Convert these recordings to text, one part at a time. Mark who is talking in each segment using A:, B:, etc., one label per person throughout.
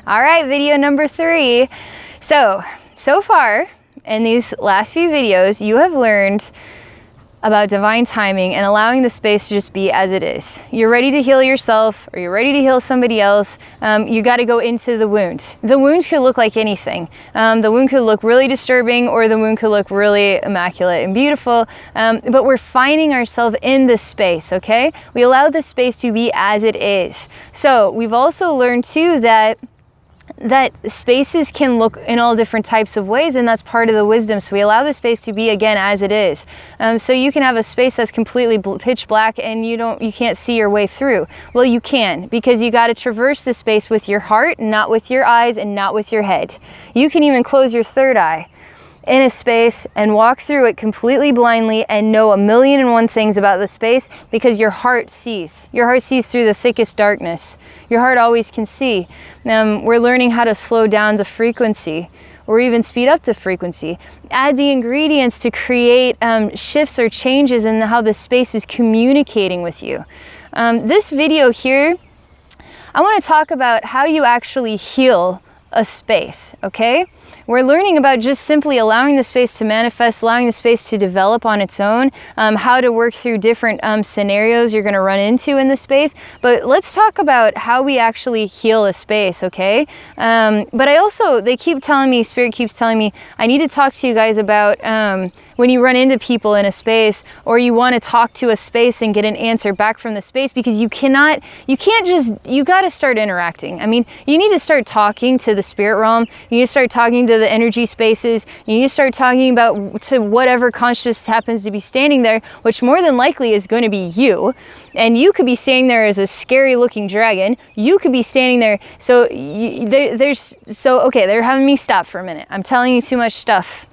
A: All right, video number 3. So far in these last few videos, you have learned about divine timing and allowing the space to just be as it is. You're ready to heal yourself, or you're ready to heal somebody else. You got to go into the wound. The wound could look like anything. The wound could look really disturbing, or the wound could look really immaculate and beautiful. But we're finding ourselves in this space, okay? We allow the space to be as it is. So we've also learned too that spaces can look in all different types of ways, and that's part of the wisdom. So we allow the space to be again as it is. So you can have a space that's completely pitch black and you can't see your way through. Well, you can, because you got to traverse the space with your heart, not with your eyes and not with your head. You can even close your third eye in a space and walk through it completely blindly and know 1,000,001 things about the space, because your heart sees. Your heart sees through the thickest darkness. Your heart always can see. We're learning how to slow down the frequency, or even speed up the frequency. Add the ingredients to create shifts or changes in how the space is communicating with you. This video here, I want to talk about how you actually heal a space, okay? We're learning about just simply allowing the space to manifest, allowing the space to develop on its own, how to work through different scenarios you're going to run into in the space. But let's talk about how we actually heal a space, okay? But they keep telling me, Spirit keeps telling me, I need to talk to you guys about when you run into people in a space, or you want to talk to a space and get an answer back from the space, because you got to start interacting. I mean, you need to start talking to the spirit realm. You need to start talking to the energy spaces. You need to start talking to whatever conscious happens to be standing there, which more than likely is going to be you. And you could be standing there as a scary looking dragon. You could be standing there. So they're having me stop for a minute. I'm telling you too much stuff.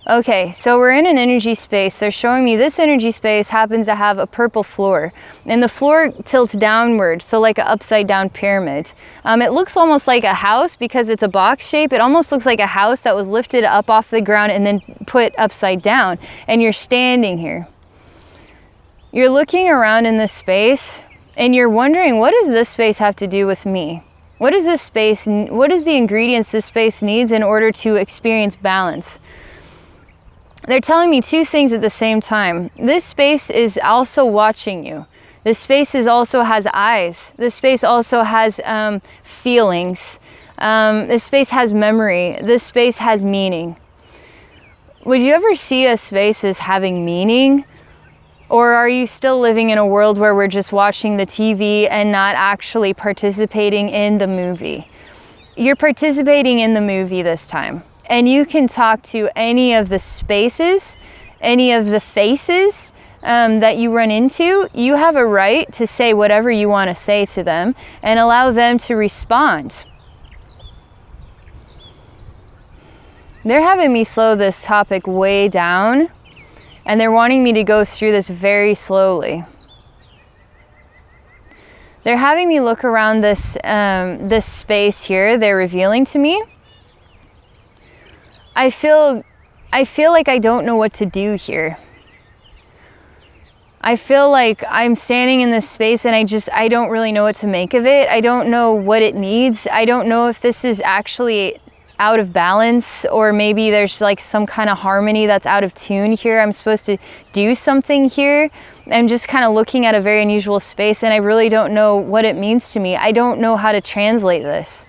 A: Okay, so we're in an energy space. They're showing me this energy space happens to have a purple floor, and the floor tilts downward, so like an upside down pyramid. It looks almost like a house because it's a box shape. It almost looks like a house that was lifted up off the ground and then put upside down, and you're standing here. You're looking around in this space and you're wondering, what does this space have to do with me? What is the ingredients this space needs in order to experience balance? They're telling me two things at the same time. This space is also watching you. This space also has eyes. This space also has feelings. This space has memory. This space has meaning. Would you ever see a space as having meaning? Or are you still living in a world where we're just watching the TV and not actually participating in the movie? You're participating in the movie this time. And you can talk to any of the spaces, any of the faces that you run into. You have a right to say whatever you want to say to them and allow them to respond. They're having me slow this topic way down, and they're wanting me to go through this very slowly. They're having me look around this space here they're revealing to me. I feel like I don't know what to do here. I feel like I'm standing in this space and I don't really know what to make of it. I don't know what it needs. I don't know if this is actually out of balance, or maybe there's like some kind of harmony that's out of tune here. I'm supposed to do something here. I'm just kind of looking at a very unusual space, and I really don't know what it means to me. I don't know how to translate this.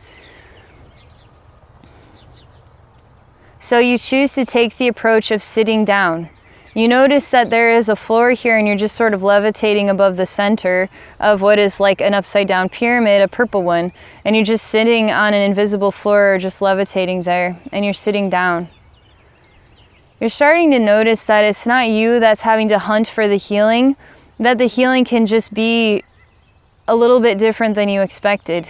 A: So you choose to take the approach of sitting down. You notice that there is a floor here, and you're just sort of levitating above the center of what is like an upside down pyramid, a purple one, and you're just sitting on an invisible floor, or just levitating there, and you're sitting down. You're starting to notice that it's not you that's having to hunt for the healing, that the healing can just be a little bit different than you expected.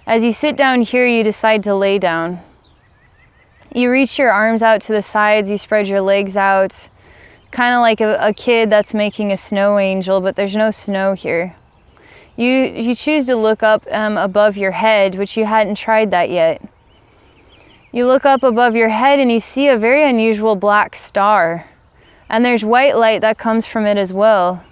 A: As you sit down here, you decide to lay down. You reach your arms out to the sides, you spread your legs out, kind of like a kid that's making a snow angel, but there's no snow here. You choose to look up above your head, which you hadn't tried that yet. You look up above your head and you see a very unusual black star. And there's white light that comes from it as well.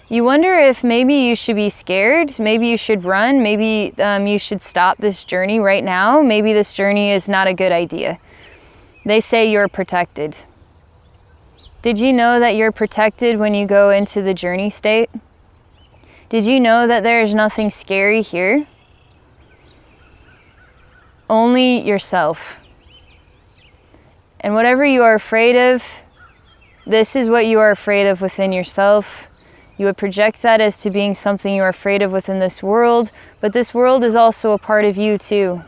A: You wonder if maybe you should be scared, maybe you should run, maybe you should stop this journey right now. Maybe this journey is not a good idea. They say you're protected. Did you know that you're protected when you go into the journey state? Did you know that there's nothing scary here? Only yourself. And whatever you are afraid of, this is what you are afraid of within yourself. You would project that as to being something you are afraid of within this world, but this world is also a part of you too.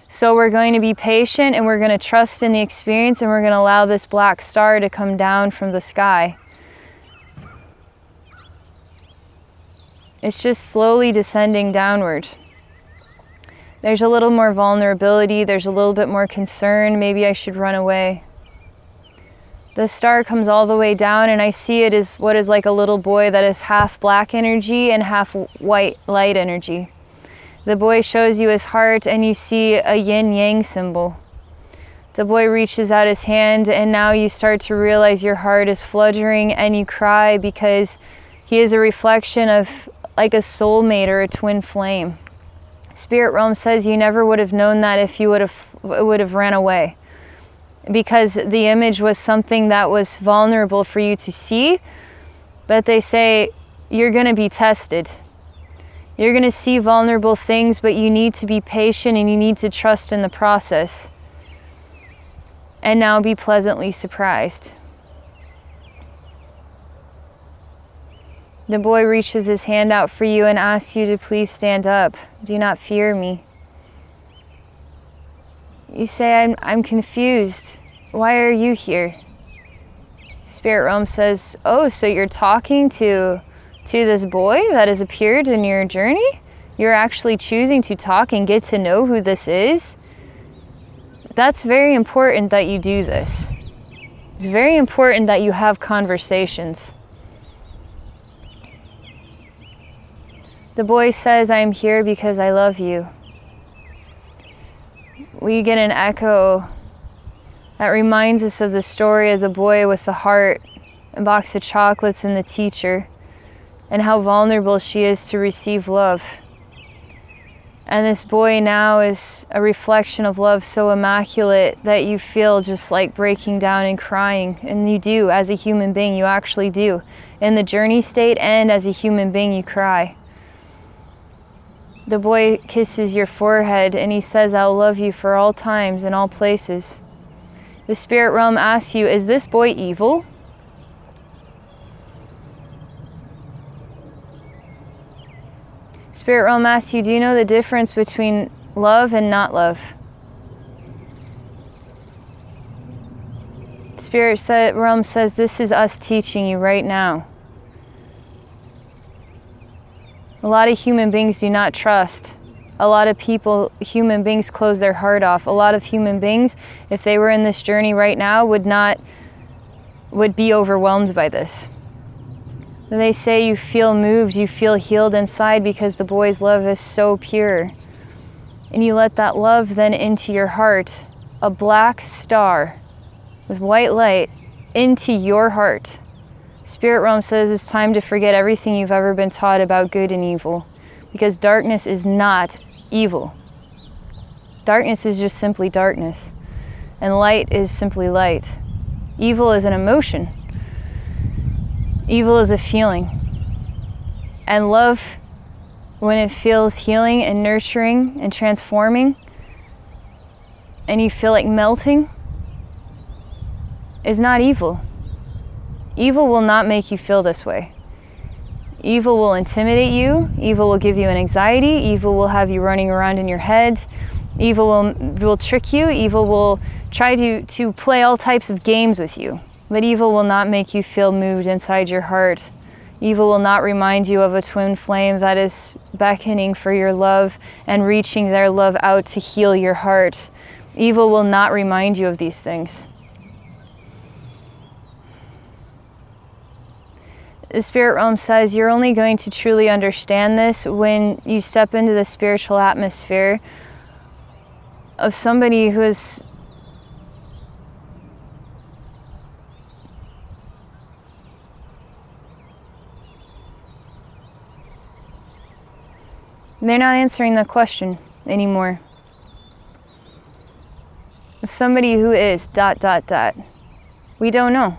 A: So we're going to be patient and we're going to trust in the experience, and we're going to allow this black star to come down from the sky. It's just slowly descending downward. There's a little more vulnerability, there's a little bit more concern, maybe I should run away. The star comes all the way down, and I see it as what is like a little boy that is half black energy and half white light energy. The boy shows you his heart, and you see a yin-yang symbol. The boy reaches out his hand, and now you start to realize your heart is fluttering, and you cry because he is a reflection of like a soulmate or a twin flame. Spirit realm says you never would have known that if you would have ran away, because the image was something that was vulnerable for you to see. But they say you're going to be tested. You're going to see vulnerable things, but you need to be patient and you need to trust in the process. And now be pleasantly surprised. The boy reaches his hand out for you and asks you to please stand up. Do not fear me. You say, I'm confused. Why are you here? Spirit realm says, oh, so you're talking to this boy that has appeared in your journey? You're actually choosing to talk and get to know who this is? That's very important that you do this. It's very important that you have conversations. The boy says, I am here because I love you. We get an echo that reminds us of the story of the boy with the heart, a box of chocolates, and the teacher, and how vulnerable she is to receive love. And this boy now is a reflection of love so immaculate that you feel just like breaking down and crying. And you do, as a human being, you actually do. In the journey state and as a human being, you cry. The boy kisses your forehead and he says, I'll love you for all times and all places. The spirit realm asks you, is this boy evil? Spirit realm asks you, do you know the difference between love and not love? Spirit realm says, this is us teaching you right now. A lot of human beings do not trust. A lot of human beings close their heart off. A lot of human beings, if they were in this journey right now, would be overwhelmed by this. They say you feel moved, you feel healed inside because the boy's love is so pure. And you let that love then into your heart, a black star with white light into your heart. Spirit realm says it's time to forget everything you've ever been taught about good and evil, because darkness is not evil. Darkness is just simply darkness, and light is simply light. Evil is an emotion. Evil is a feeling. And love, when it feels healing and nurturing and transforming, and you feel like melting, is not evil. Evil will not make you feel this way. Evil will intimidate you. Evil will give you an anxiety. Evil will have you running around in your head. Evil will trick you. Evil will try to play all types of games with you. But evil will not make you feel moved inside your heart. Evil will not remind you of a twin flame that is beckoning for your love and reaching their love out to heal your heart. Evil will not remind you of these things. The spirit realm says you're only going to truly understand this when you step into the spiritual atmosphere of somebody who is They're not answering that question anymore. If somebody who is ... we don't know.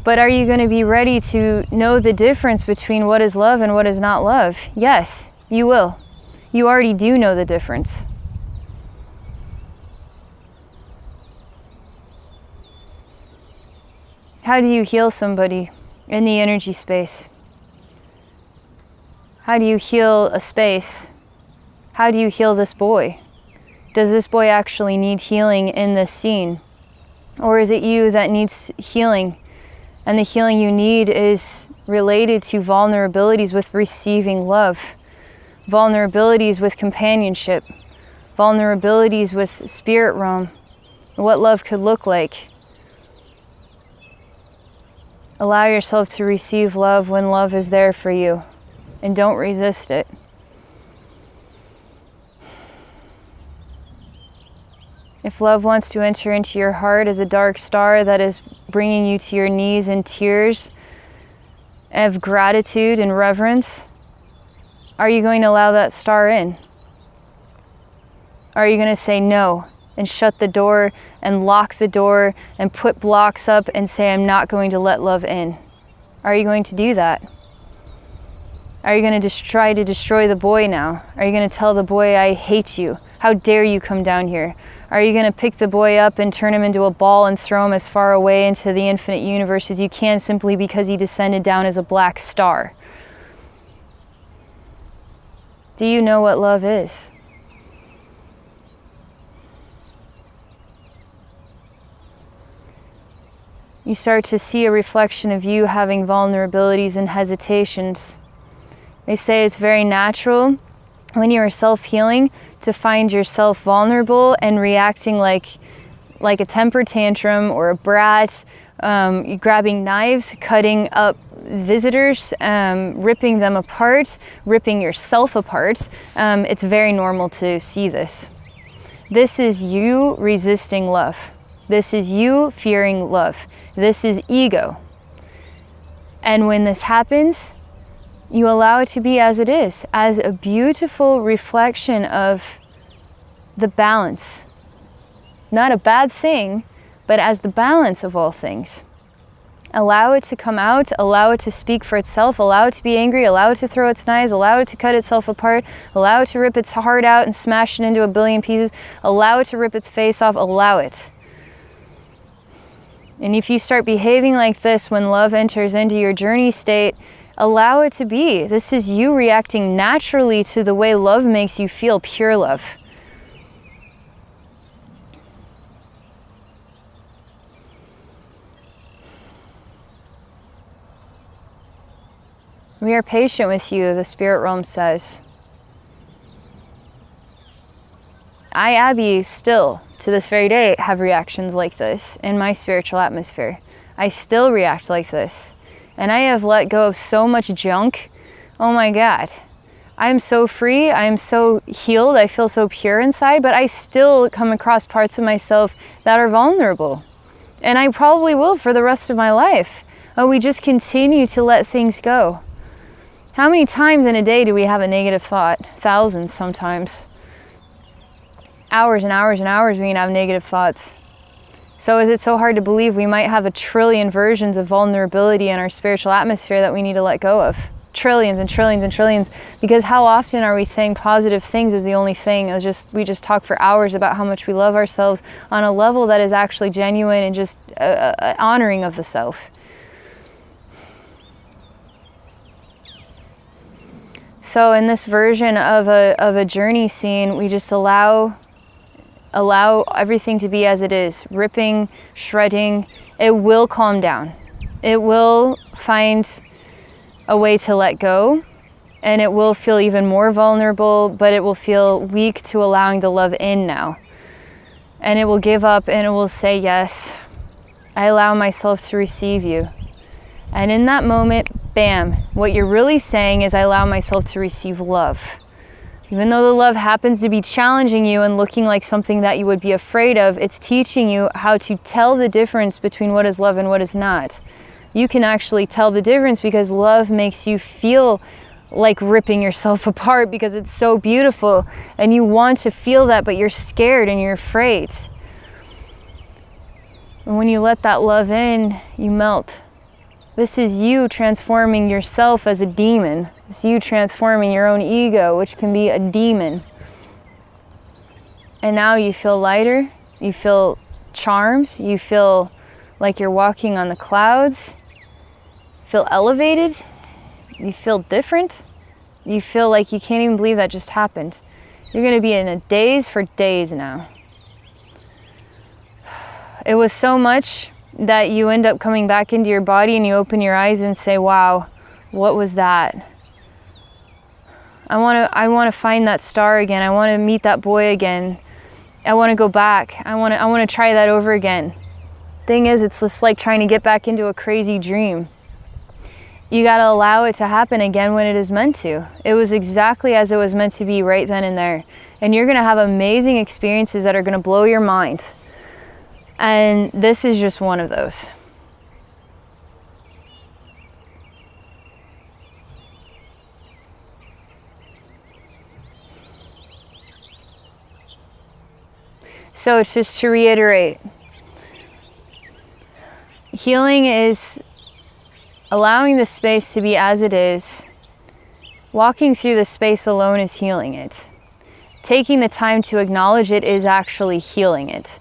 A: But are you going to be ready to know the difference between what is love and what is not love? Yes, you will. You already do know the difference. How do you heal somebody in the energy space? How do you heal a space? How do you heal this boy? Does this boy actually need healing in this scene? Or is it you that needs healing? And the healing you need is related to vulnerabilities with receiving love, vulnerabilities with companionship, vulnerabilities with spirit realm, what love could look like. Allow yourself to receive love when love is there for you, and don't resist it. If love wants to enter into your heart as a dark star that is bringing you to your knees in tears of gratitude and reverence, are you going to allow that star in? Are you going to say no and shut the door and lock the door and put blocks up and say, I'm not going to let love in? Are you going to do that? Are you going to just try to destroy the boy now? Are you going to tell the boy, I hate you? How dare you come down here? Are you going to pick the boy up and turn him into a ball and throw him as far away into the infinite universe as you can simply because he descended down as a black star? Do you know what love is? You start to see a reflection of you having vulnerabilities and hesitations. They say it's very natural when you are self-healing to find yourself vulnerable and reacting like a temper tantrum or a brat, grabbing knives, cutting up visitors, ripping them apart, ripping yourself apart. It's very normal to see this. This is you resisting love. This is you fearing love. This is ego. And when this happens, you allow it to be as it is, as a beautiful reflection of the balance. Not a bad thing, but as the balance of all things. Allow it to come out, allow it to speak for itself, allow it to be angry, allow it to throw its knives, allow it to cut itself apart, allow it to rip its heart out and smash it into a billion pieces, allow it to rip its face off, allow it. And if you start behaving like this when love enters into your journey state, allow it to be. This is you reacting naturally to the way love makes you feel, pure love. We are patient with you, the spirit realm says. I, Abby, still, to this very day, have reactions like this in my spiritual atmosphere. I still react like this. And I have let go of so much junk. Oh my God. I'm so free. I'm so healed. I feel so pure inside, but I still come across parts of myself that are vulnerable. And I probably will for the rest of my life. Oh, we just continue to let things go. How many times in a day do we have a negative thought? Thousands sometimes. Hours and hours and hours we can have negative thoughts. So is it so hard to believe we might have a trillion versions of vulnerability in our spiritual atmosphere that we need to let go of? Trillions and trillions and trillions. Because how often are we saying positive things is the only thing? We just talk for hours about how much we love ourselves on a level that is actually genuine and just honoring of the self. So in this version of a journey scene, we just allow everything to be as it is, ripping, shredding. It will calm down. It will find a way to let go, and it will feel even more vulnerable, but it will feel weak to allowing the love in now. And it will give up and it will say, yes, I allow myself to receive you. And in that moment, bam, what you're really saying is, I allow myself to receive love. Even though the love happens to be challenging you and looking like something that you would be afraid of, it's teaching you how to tell the difference between what is love and what is not. You can actually tell the difference because love makes you feel like ripping yourself apart because it's so beautiful and you want to feel that, but you're scared and you're afraid. And when you let that love in, you melt. This is you transforming yourself as a demon. It's you transforming your own ego, which can be a demon. And now you feel lighter, you feel charmed, you feel like you're walking on the clouds, feel elevated, you feel different, you feel like you can't even believe that just happened. You're going to be in a daze for days now. It was so much that you end up coming back into your body and you open your eyes and say, wow, what was that? I want to find that star again. I want to meet that boy again. I want to go back. I want to try that over again. Thing is, it's just like trying to get back into a crazy dream. You got to allow it to happen again when it is meant to. It was exactly as it was meant to be right then and there. And you're going to have amazing experiences that are going to blow your mind. And this is just one of those. So it's just to reiterate, healing is allowing the space to be as it is. Walking through the space alone is healing it. Taking the time to acknowledge it is actually healing it.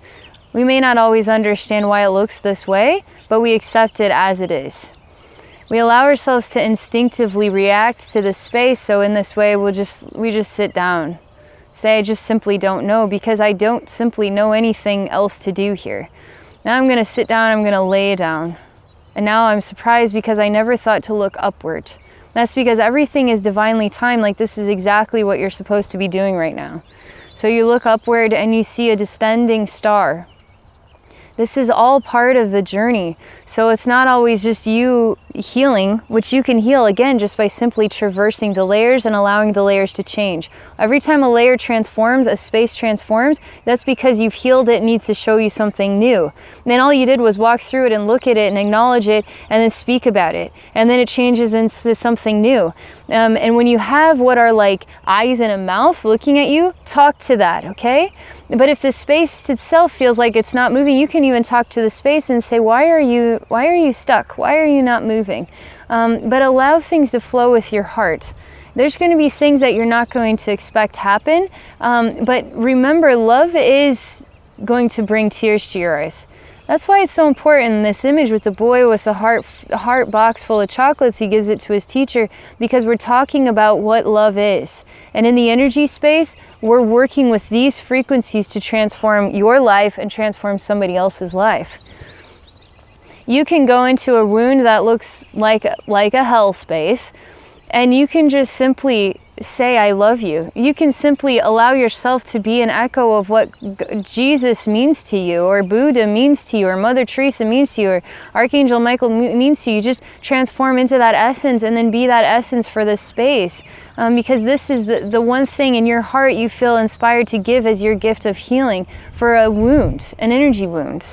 A: We may not always understand why it looks this way, but we accept it as it is. We allow ourselves to instinctively react to the space, so in this way we just sit down. Say, I just simply don't know, because I don't simply know anything else to do here. Now I'm going to sit down, I'm going to lay down. And now I'm surprised because I never thought to look upward. That's because everything is divinely timed, like this is exactly what you're supposed to be doing right now. So you look upward and you see a descending star. This is all part of the journey. So it's not always just you healing, which you can heal again just by simply traversing the layers and allowing the layers to change. Every time a layer transforms, a space transforms, that's because you've healed it, needs to show you something new. And then all you did was walk through it and look at it and acknowledge it and then speak about it. And then it changes into something new. And when you have what are like eyes and a mouth looking at you, talk to that, okay? But if the space itself feels like it's not moving, you can even talk to the space and say, why are you stuck? Why are you not moving? But allow things to flow with your heart. There's going to be things that you're not going to expect happen. But remember, love is going to bring tears to your eyes. That's why it's so important in this image with the boy with the heart box full of chocolates. He gives it to his teacher because we're talking about what love is. And in the energy space, we're working with these frequencies to transform your life and transform somebody else's life. You can go into a wound that looks like a hell space, and you can just simply say, I love you. You can simply allow yourself to be an echo of what Jesus means to you, or Buddha means to you, or Mother Teresa means to you, or Archangel Michael means to you. Just transform into that essence and then be that essence for this space. Because this is the one thing in your heart you feel inspired to give as your gift of healing for a wound, an energy wound.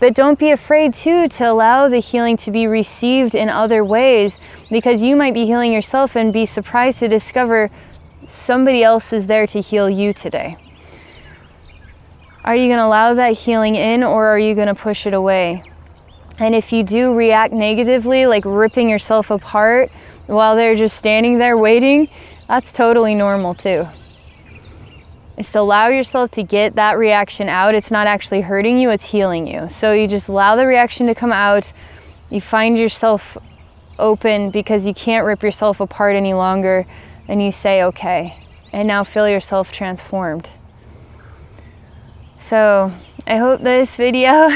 A: But don't be afraid too to allow the healing to be received in other ways, because you might be healing yourself and be surprised to discover somebody else is there to heal you today. Are you going to allow that healing in, or are you going to push it away? And if you do react negatively, like ripping yourself apart while they're just standing there waiting, that's totally normal too. Is to allow yourself to get that reaction out. It's not actually hurting you, it's healing you. So you just allow the reaction to come out. You find yourself open because you can't rip yourself apart any longer, and you say, okay, and now feel yourself transformed. So I hope this video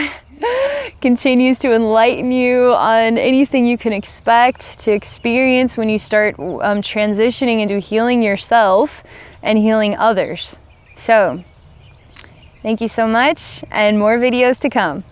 A: continues to enlighten you on anything you can expect to experience when you start transitioning into healing yourself and healing others. So, thank you so much, and more videos to come.